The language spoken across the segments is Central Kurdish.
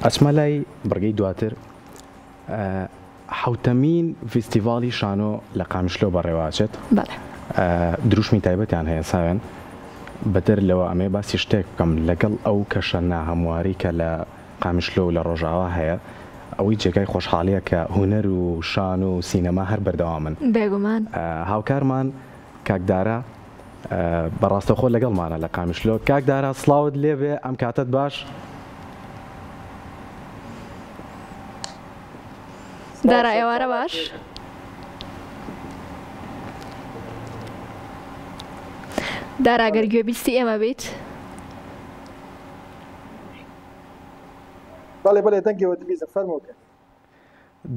ئەچمە لای بڕگەی دواتر حوتەمین فیستیڤاڵی شانۆ لە قامیشلۆ بەڕێواچێت دروشمی تایبەتیان هەیە ساوێن بەدەر لەوە ئەمێ باسی شتێک بکەم لەگەڵ ئەو کەشە ناهەمواری کە لە قامیشلۆ و لە ڕۆژاوا هەیە ئەوەی جێگای خۆشحاڵیە کە هونەر و شان و سینەما هەر بەردەوامن بێگومان هاوکارمان کاکدارە بەڕاستەخۆ لەگەڵمانە لە قامیشلۆ. کاکدارە سڵاوت لێبێ ئەم کاتت باش. دارا ئێوارە باش. دارا ئەگەر گوێبیستی ئێمە بیت بەڵێ دەنگەوە دەبیزە فەرمووکە.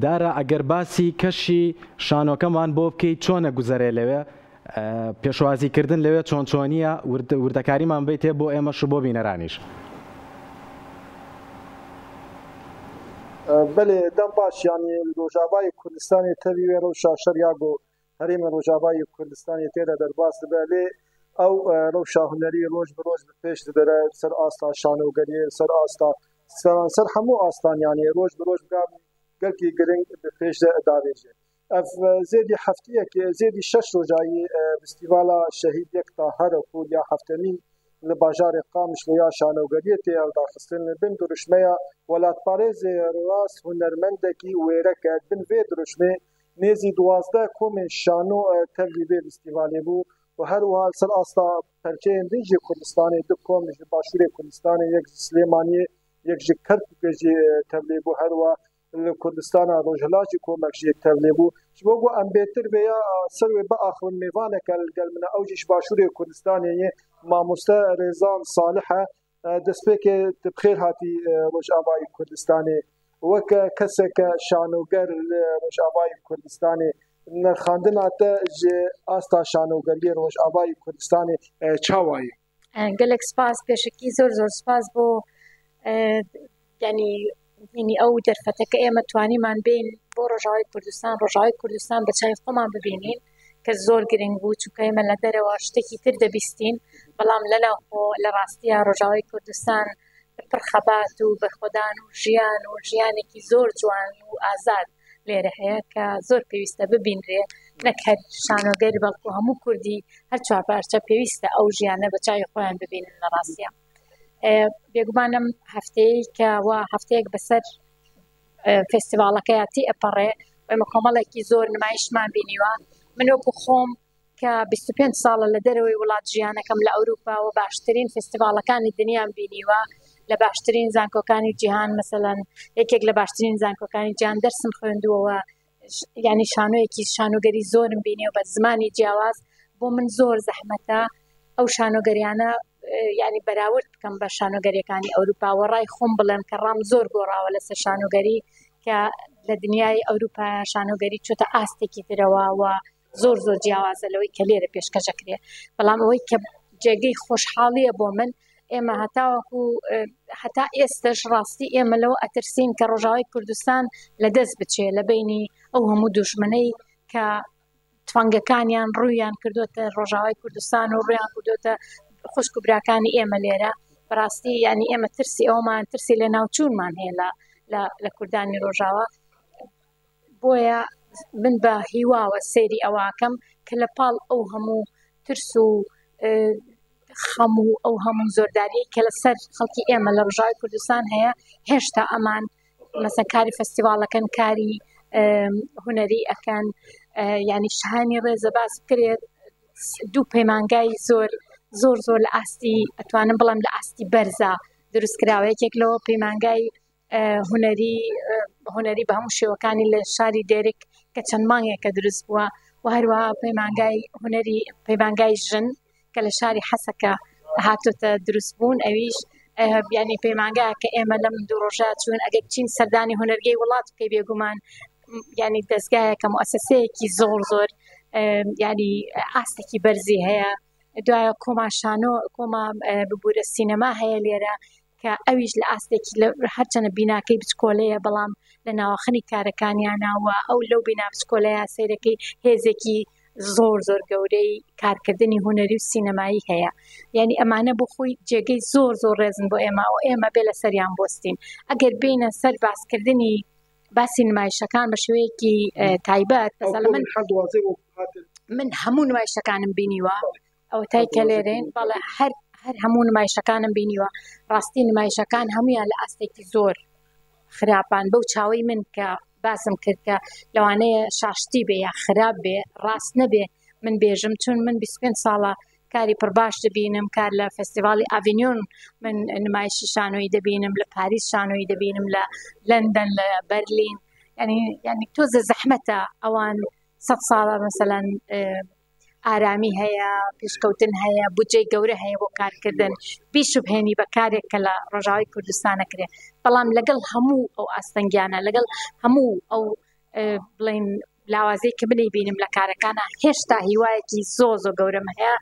دارا ئەگەر باسی کەشی شانۆکەمان بۆ بکەیت چۆنە گوزەرێ لەوێ پێشوازیکردن لەوێ چۆن چۆنیە وردەکاریمان بیتێ بۆ ئێمەش بۆ بینەرانیش. بەێ دەم باش ینی ڕۆژاوای کوردستانی تەوی وێ ڕەوشا شەریاگ و هەرێمە ڕۆژاوای کوردستانی تێدا دەرباس دەبێ لێ ئەو ڕەوشا هونەری ڕۆژ بڕۆژ پێش دەدەرە سەر ئاستا شانۆگەریە سەر ئاستا سەر هەموو ئاستانیانی ڕۆژ بڕۆژ بگام گەلکی گرنگ پێش داێژێ. ئەف زێدی هەفتەیەکی زێدی 6 ڕۆژایی فستیڤاڵا شەهید یەک تا هەرەپول یا هەفتەمین لە باژارێ قامیشلۆ یا شانۆگەریە تێ ئەوداخستن بن دروشمەیە وڵاتپارێزێ ڕاست هونەرمەندێکی وێرەکە بن vê دروشمێ نێزی 12 کۆمێن شانۆ تەوی vê فستیڤالێ بوو و هەروەها سەر ئاستا پەرچەیەن دژی کوردستانی دو کۆم ji باشوورê Kurdistanê yek ji Slêmaniyê yek ji Kerkûkê tevlê bû herwa li Kurdistana Rojhilatê komek jî tevlê bû ji bo ku em bêtir vêya ser wê biaxivin mêvaneke li gel min e ew jî ji Başûrê Kurdistanê yê Mamoste Rêzan Salih e destpêkê bi xêr hatî Rojavayê Kurdistanê wek keseke şanoger li Rojavayê Kurdistanê nirxandina te ji asta şanogeriyê Rojavayê Kurdistanê çawa ye. gelek spas pêşekî zor spas بۆ ینی ئەو دەرفەتەکە ئێمە توانیمان بین بۆ ڕۆژاوای کوردستان بە چای خۆمان ببینین کە زۆر گرنگ بوو چونکە ئێمە لە دەرەوە شتێکی تر دەبیستین بەڵام لەناوخۆ لە ڕاستیە ڕۆژاوای کوردستان پڕ خەبات و بەخۆدان و ژیان و ژیانێکی زۆر جوان و ئازاد لێرە هەیە کە زۆر پێویستە ببینرێ نەک هەر شانۆگەر بەڵکو هەموو کوردی هەر چوار پارچە پێویستە ئەو ژیانە بە چای خۆیان ببینن لە ڕاستیە. بێگومانم هەفتەیە کە وا هەفتەیەک بەسەر فێستیڤاڵەکەیاتی ئەپەڕێ ئێمە کۆمەڵێکی زۆر نمایشمان بینیوە من وەکو خۆم کە 25 ساڵە لە دەرەوەی وڵات ژیانەکەم لە ئەوروپا و باشترین فێستیڤاڵەکانی دنیام بینیوە لە باشترین زانکۆکانی جیهان مەسەلەن یەکێک لە باشترین زانکۆکانی جیهان دەرسم خوێندووەوە ینی شانۆیەکی شانۆگەری زۆرم بینیوە بە زمانی جیاواز بۆ من زۆر زەحمەتە ئەو شانۆگەریانە ینی بەراورد بکەم بە شانۆگەریەکانی ئەوروپا و ڕای خۆم بڵێم کە ڕام زۆر گۆڕاوە لەسەر شانۆگەری کە لە دنیای ئەوروپا شانۆگەری چۆتە ئاستێکی ترەوە و زۆر جیاوازە لەوەی کە لێرە پێشکەشەکرێ بەڵام ئەوەی کە جێگەی خۆشحاڵیە بۆ من ئێمە هەتاوەکو هەتا ئێستش ڕاستی ئێمە لەوە ئەترسین کە ڕۆژاوای کوردستان لە دەست بچێ لە بینی ئەو هەموو دوژمنەی کە تفەنگەکانیان ڕوویان کردوتە ڕۆژاوای کوردستان و ڕویان کردوتە خوشک و براکانی ئێمە لێرە بەڕاستی ینی ئێمە ترسی ئەومان ترسی لە ناوچوونمان هەیە لە کوردانی ڕۆژاوە بۆیە من بە هیواوە سێری ئەواکەم کە لە پاڵ ئەو هەموو ترس و خەم و ئەو هەموو زۆرداری کە لەسەر خەڵکی ئێمە لە ڕۆژاوای کوردستان هەیە هێشتا ئەمان مەسەن کاری فەستیڤاڵەکەن کاری هونەری ئەکەن ینی شانی ڕێزە باس بکرێت دوو پەیمانگای زۆر لە ئاستی ئەتوانم بڵم لە ئاستی بەرزە دروستکراوە یەکێک لەوە پەیمانگای هونەری بە هەموو شێوەکانی لە شاری دێرێک کە چەند مانگێکە دروست بووە و هەروەها پەیمانگای هونەری پەیمانگای ژن کە لە شاری حەسەکە هاتوتە دروست بوون ئەویش ینی پەیمانگایە کە ئێمە لەم دوو ڕۆژە چوون ئەگەر بچین سەردانی هونەرگەی وڵات بکەی بێگومان ینی دەستگایەکە مؤسسەیەکی زۆر ینی ئاستێکی بەرزی هەیە دوایە کۆما شانۆ کۆما ببوورە سینەما هەیە لێرە کە ئەویش لە ئاستێکی هەرچەنە بیناکەی بچکۆلەیە بەڵام لە ناوەخنی کارەکانیانەوە ئەو لەو بینا بچکۆلەیە سیرەکەی هێزێکی زۆر گەورەی کارکردنی هوەری و سینەمایی هەیە یعنی ئەمانە بۆ خۆی جێگەی زۆر ڕێزن بۆ ئێمە و ئێمە بێ لە سەریان بۆستین ئەگەر بینە سەر باسکردنی باسی نمایشەکان بە شێوەیەکی تایبەت من هەموو نمایشەکانم بینیوە ئەو تایکە لێرێن بەڵێ هەر هەموو نمایشەکانم بینیوە ڕاستی نمایشەکان هەمویان لە ئاستێکی زۆر خراپان بەو چاوەی من کە باسم کرد کە لەوانەیە شاشتی بێ یا خراپ بێ ڕاست نەبێ من بێژم چون من 25 ساڵە کاری پڕباش دەبینم کار لە فستیڤالی ئاڤینیۆن من نمایشی شانۆی دەبینم لە پاریس شانۆی دەبینم لە لەندەن لە بەرلین ینی تۆزە زەحمەتە ئەوان 100 ساڵە مەسەلەن ئارامی هەیە پێشکەوتن هەیە بودجەی گەورە هەیە بۆ کارکردن بیشوبهێنی بە کارێک کە لە ڕۆژاوای کوردستان ئەکرێ بەڵام لەگەڵ هەموو ئەو ئاستەنگیانە لەگەڵ هەموو ئەو بڵین لاوازەی کە منی بینم لە کارەکانە هێشتا هیوایەکی زۆر گەورەم هەیە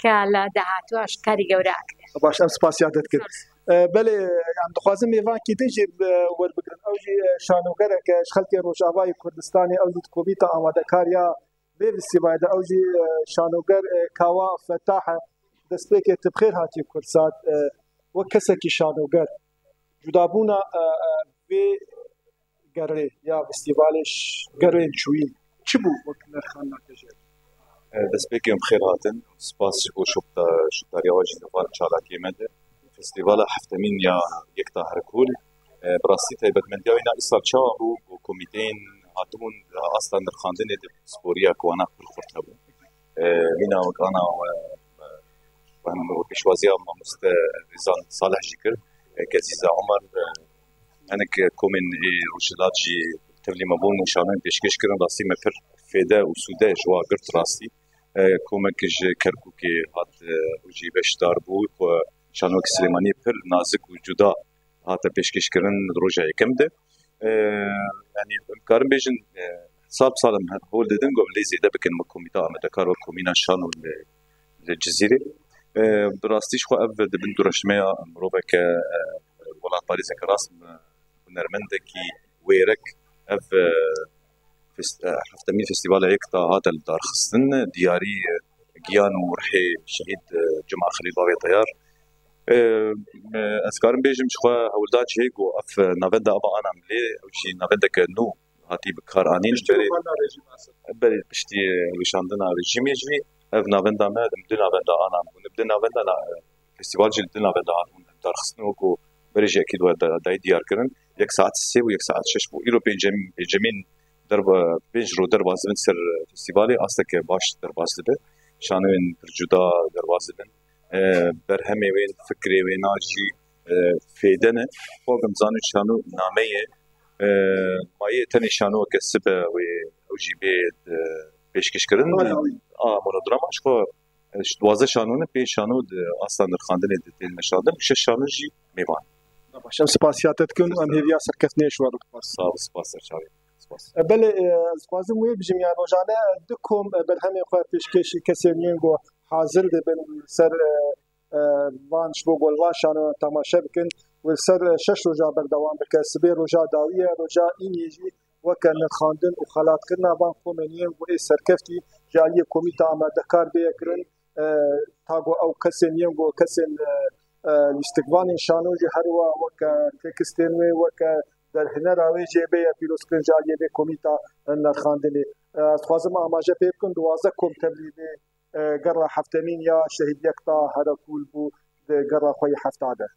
کە لە داهاتووەش کاری گەورە ئەکرێ باش ئەم سپاسیاتت کرد بەڵێ ئەم دەخوازم میێڤانکی دژی وەربگرن ئەوژی شانۆگەرێکە خەڵکی ڕۆژاوای کوردستانی ئەوژی کۆمیتە ئامادەکاریە بێ فستیڤالە ئەوژی شانۆگەر کاوا فەتاحە دەستپێکێک بخێر هاتی کورسات وەک کەسێکی شانۆگەر جودابوونە بێ گەڕێ یا فستیڤالش گەڕێن چووین چ بوو وەک نرخان ناکەژێت دەستپێکم خێر هاتن سپاس بۆ شوتاریاواژی دەوار چالاکی مەدە فستیڤالە هەفتەمین یا یەکتا هەرکول بڕاستی تایبەتمەندیاوی ئیسال چاوە بوو بۆ کۆمیتەین هاتبوون ئاستا نرخاندنێ سپۆریا کۆوانا پڕخورد هەبوو مینا وەکانا پێشوازیە مامۆستە ریزان ساڵحجی کرد کەزیزە عومەر هەنێک کۆمین ڕۆژهەڵاتی تەڤلیمە بوون و شانۆیان پێشکەشکردن ڕاستی مە پڕ فێدە و سوودە ژوا گرت ڕاستی کۆمەکیش کەرکووکێ هات وجی بەشدار بوو شانۆکی سلێمانی پڕ نازک و جودا هاتە پێشکەشکردن ڕۆژە یەکەم دە ینی ئەمکارم بێژن ساڵم هەول دەدەن گۆم لێ زێدە بکەن بە کۆمیتە ئامادەکار وەک کۆمینا شانۆ لە جزیرێ بڕاستیش خۆ ئەڤ دەبن دوڕەشمەیە مرۆڤێکە وڵات پاریزێکە ڕاست هونەرمەندێکی وێرەک ئەڤ هەفتەمین فستیڤالە یەکتا هاتە لە دارخستن دیاری گیان و ڕحێ شەهید جمعە خەلیل باوێ تەیار ئەسکارم بێژم خۆ هەولداچ هەیە و ئەف ناڤەندە ئەڤە ئانام لێ ئەوشی ناڤەندەکە نو هاتی بکارانین بەری پشتی ویشاندنا ڕژیمێژی ئەف ناڤەندە مە دو ناڤەندە ئانام بوون بدە ناڤەندە فستیڤالجی دو ناڤەندە هاتبوون دارخستن وەکو بەرێژێکی دای دیارکردن 1 ساعت 3 و 1 ساعت 6 بوو ئیرۆ پێنجەمین پێنج ڕۆ دەرباز بن سەر فستیڤالێ ئاستەکە باش دەرباز دەبێت شانۆیان پرجودا دەرباز دەبن بەرهەمێ وێن فکرێ وێناژی فێدەنە خۆگەم زانو شانۆ نامەیە مایە تەنێ شانۆوەکە سبە وێ ئەوژی بێت پێشکەشکردن مۆنۆدراماش خۆ 12 شانۆنە پێ شانۆ ئاستا نرخاندنێ دێن نەشاندن 6 شانۆژی میوان باشم سپاسیاتت کردن و ئەم هێویا سەرکەوتنێش وەرە سپاس سەرچاوی بەڵێ خوازم وێ بژم یا ڕۆژانە دو کۆم بەرهەمێ خۆ پێشکەشی کەسێن یەنگۆ حاضر دەبن سەر وانش بۆ گۆڵواشانە تەماشە بکەن و سەر 6 ڕۆژا بەردەوام بکە سبێ ڕۆژا داویە ڕۆژا ئینێژی وەکە نرخاندن و خەلاتکردنا بان کۆمێنیە و ئێ سەرکەفتی جالیە کۆمیتە ئامادەکار بەیەکردن تاگۆ ئەو کەسێن یەنگۆ کەسێن لیستگوانی شانۆژی هەروە وەکە تێکستێن وێ وەکە دەرهنەراوێ جێبەیە پیرۆزکردن جالیە بێ کۆمیتە نرخاندنێ خوازم ئاماژە پێ بکەن 12 کۆم تەبلیغێ گەڕا هەفتەمین یا شەهید یەکتا هەرەکول بوو گەڕا خۆی هەفتادە